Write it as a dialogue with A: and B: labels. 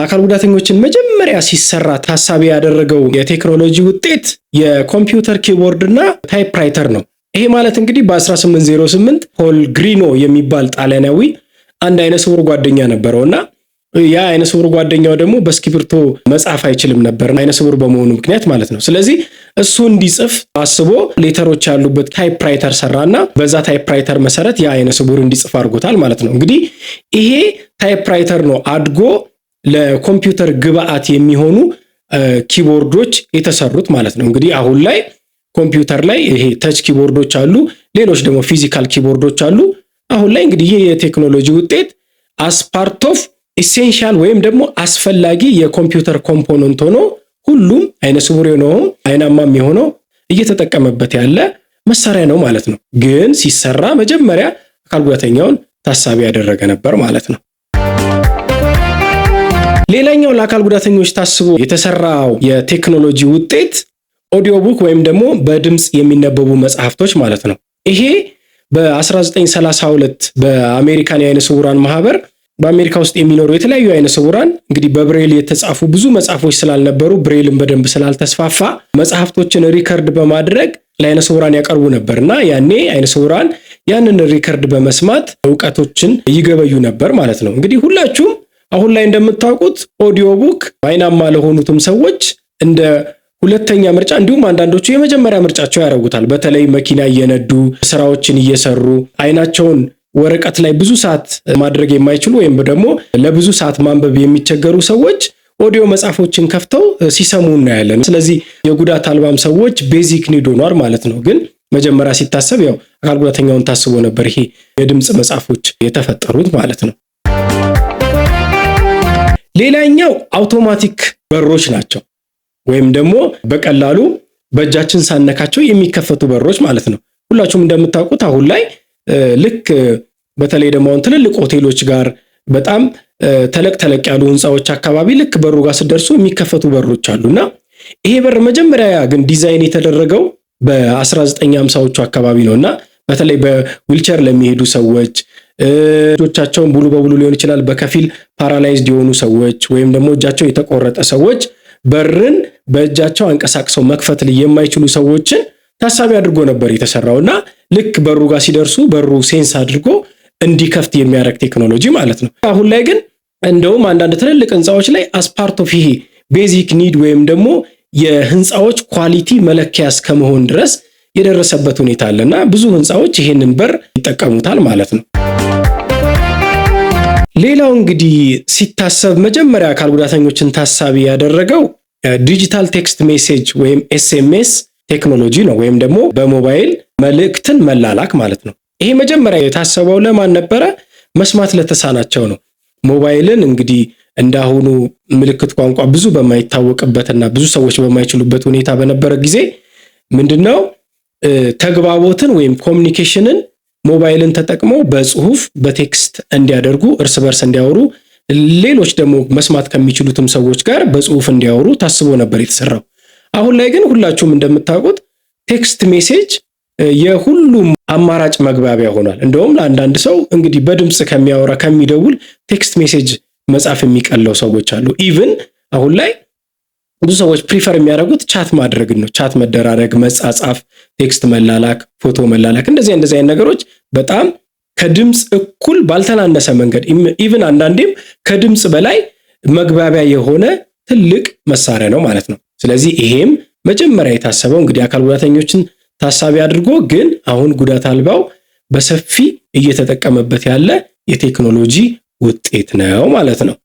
A: አካል ጉዳተኞችን መጀመሪያ ሲሰራ ታሳቢ ያደረገው የቴክኖሎጂ ውጤት የኮምፒውተር ኪቦርድ እና ታይፕራይተር ነው። ይሄ ማለት እንግዲህ በ1808 ፖል ግሪኖ የሚባል ጣሊያናዊ አንድ አይነ ስውር ጓደኛ ነበረውና ያ አይነ ስውር ጓደኛው ደግሞ በስክሪፕቶ መጻፍ አይችልም ነበር አይነ ስውር በመሆኑ ምክንያት ማለት ነው። ስለዚህ እሱ እንዲጽፍ አስቦ ሌተሮች ያሉበት ታይፕራይተር ሰራና በዛ ታይፕራይተር መሰረት ያ አይነ ስውር እንዲጽፍ አድርጎታል ማለት ነው። እንግዲህ ይሄ ታይፕራይተር ነው አድጎ ለኮምፒውተር ግብአት የሚሆኑ ኪቦርዶች የተሰሩት ማለት ነው። እንግዲህ አሁን ላይ ኮምፒውተር ላይ ይሄ ተች ኪቦርዶች አሉ፣ ሌሎች ደግሞ ፊዚካል ኪቦርዶች አሉ። አሁን ላይ እንግዲህ ይሄ የቴክኖሎጂ ውጤት አስፓርት ኦፍ ኢሴንሻል ወይም ደግሞ አስፈላጊ የኮምፒውተር ኮምፖነንት ሆኖ ሁሉም አይነ ስውር የሆነው አይናማም የሆነው እየተጠቀመበት ያለ መሳሪያ ነው ማለት ነው። ግን ሲሰራ መጀመሪያ አካል ጉዳተኛውን ታሳቢ ያደረገ ነበር ማለት ነው። ሌላኛው ለአካል ጉዳተኞች ታስቦ የተሰራው የቴክኖሎጂ ውጤት ኦዲዮ ቡክ ወይም ደግሞ በድምጽ የሚነበቡ መጽሐፍቶች ማለት ነው። ይሄ በ1932 በአሜሪካን የአይነ ስውራን ማህበር በአሜሪካ ውስጥ የሚኖሩ የተለያዩ አይነ ስውራን እንግዲህ በብሬል የተጻፉ ብዙ መጽሐፎች ስላልነበሩ ብሬልን በደንብ ስላልተስፋፋ መጽሐፍቶችን ሪከርድ በማድረግ ለአይነ ስውራን ያቀርቡ ነበርና ያኔ አይነ ስውራን ያንን ሪከርድ በመስማት ዕውቀቶችን ይገበዩ ነበር ማለት ነው። እንግዲህ ሁላችሁም አሁን ላይ እንደምታውቁት ኦዲዮ ቡክ አይናማ ለሆኑትም ሰዎች እንደ ሁለተኛ ምርጫ እንዲሁም አንዳንዶቹ የመጀመሪያ ምርጫቸው ያደርጉታል። በተለይ መኪና እየነዱ ስራዎችን እየሰሩ አይናቸውን ወረቀት ላይ ብዙ ሰዓት ማድረግ የማይችሉ ወይም ደግሞ ለብዙ ሰዓት ማንበብ የሚቸገሩ ሰዎች ኦዲዮ መጽሐፎችን ከፍተው ሲሰሙ እናያለን። ስለዚህ የጉዳት አልባም ሰዎች ቤዚክ ኒድ ሆኗል ማለት ነው። ግን መጀመሪያ ሲታሰብ ያው አካል ጉዳተኛውን ታስቦ ነበር ይሄ የድምጽ መጽሐፎች የተፈጠሩት ማለት ነው። ሌላኛው አውቶማቲክ በሮች ናቸው ወይም ደግሞ በቀላሉ በእጃችን ሳነካቸው የሚከፈቱ በሮች ማለት ነው። ሁላችሁም እንደምታውቁት አሁን ላይ ልክ በተለይ ደግሞ ትልልቅ ሆቴሎች ጋር በጣም ተለቅ ያሉ ህንጻዎች አካባቢ ልክ በሩ ጋር ሲደርሱ የሚከፈቱ በሮች አሉና ይሄ በር መጀመሪያ ግን ዲዛይን የተደረገው በ1950ዎቹ አካባቢ ነውና በተለይ በዊልቸር ለሚሄዱ ሰዎች እጆቻቸውን ሙሉ በሙሉ ሊሆን ይችላል በከፊል ፓራላይዝድ የሆኑ ሰዎች ወይም ደግሞ እጃቸው የተቆረጠ ሰዎች በርን በእጃቸው አንቀሳቅሰው መክፈት የማይችሉ ሰዎችን ታሳቢ አድርጎ ነበር የተሰራውና ልክ በሩ ጋር ሲደርሱ በሩ ሴንስ አድርጎ እንዲከፍት የሚያደርግ ቴክኖሎጂ ማለት ነው። አሁን ላይ ግን እንደውም አንዳንድ ትልልቅ ህንጻዎች ላይ አስፓርት ኦፍ ይሄ ቤዚክ ኒድ ወይም ደግሞ የህንጻዎች ኳሊቲ መለኪያ እስከመሆን ድረስ የደረሰበት ሁኔታ አለና ብዙ ህንጻዎች ይሄንን በር ይጠቀሙታል ማለት ነው። ሌላው እንግዲህ ሲታሰብ መጀመሪያ አካል ጉዳተኞችን ታሳቢ ያደረገው ዲጂታል ቴክስት ሜሴጅ ወይም ኤስኤምኤስ ቴክኖሎጂ ነው ወይም ደግሞ በሞባይል መልእክትን መላላክ ማለት ነው። ይሄ መጀመሪያ የታሰበው ለማን ነበረ? መስማት ለተሳናቸው ነው። ሞባይልን እንግዲህ እንዳሁኑ ምልክት ቋንቋ ብዙ በማይታወቅበትና ብዙ ሰዎች በማይችሉበት ሁኔታ በነበረ ጊዜ ምንድነው ተግባቦትን ወይም ኮሙኒኬሽንን ሞባይልን ተጠቅመው በጽሁፍ በቴክስት እንዲያደርጉ እርስ በርስ እንዲያወሩ ሌሎች ደግሞ መስማት ከሚችሉትም ሰዎች ጋር በጽሁፍ እንዲያወሩ ታስቦ ነበር የተሰራው። አሁን ላይ ግን ሁላችሁም እንደምታውቁት ቴክስት ሜሴጅ የሁሉም አማራጭ መግባቢያ ሆኗል። እንደውም ለአንዳንድ ሰው እንግዲህ በድምጽ ከሚያወራ ከሚደውል ቴክስት ሜሴጅ መጻፍ የሚቀለው ሰዎች አሉ። ኢቭን አሁን ላይ ብዙ ሰዎች ፕሪፈር የሚያደርጉት ቻት ማድረግ ነው። ቻት መደራረግ፣ መጻጻፍ፣ ቴክስት መላላክ፣ ፎቶ መላላክ እንደዚህ አይነት ነገሮች በጣም ከድምጽ እኩል ባልተናነሰ መንገድ ኢቭን አንዳንዴም ከድምጽ በላይ መግባቢያ የሆነ ትልቅ መሳሪያ ነው ማለት ነው። ስለዚህ ይሄም መጀመሪያ የታሰበው እንግዲህ አካል ጉዳተኞችን ታሳቢ አድርጎ ግን አሁን ጉዳት አልባው በሰፊ እየተጠቀመበት ያለ የቴክኖሎጂ ውጤት ነው ማለት ነው።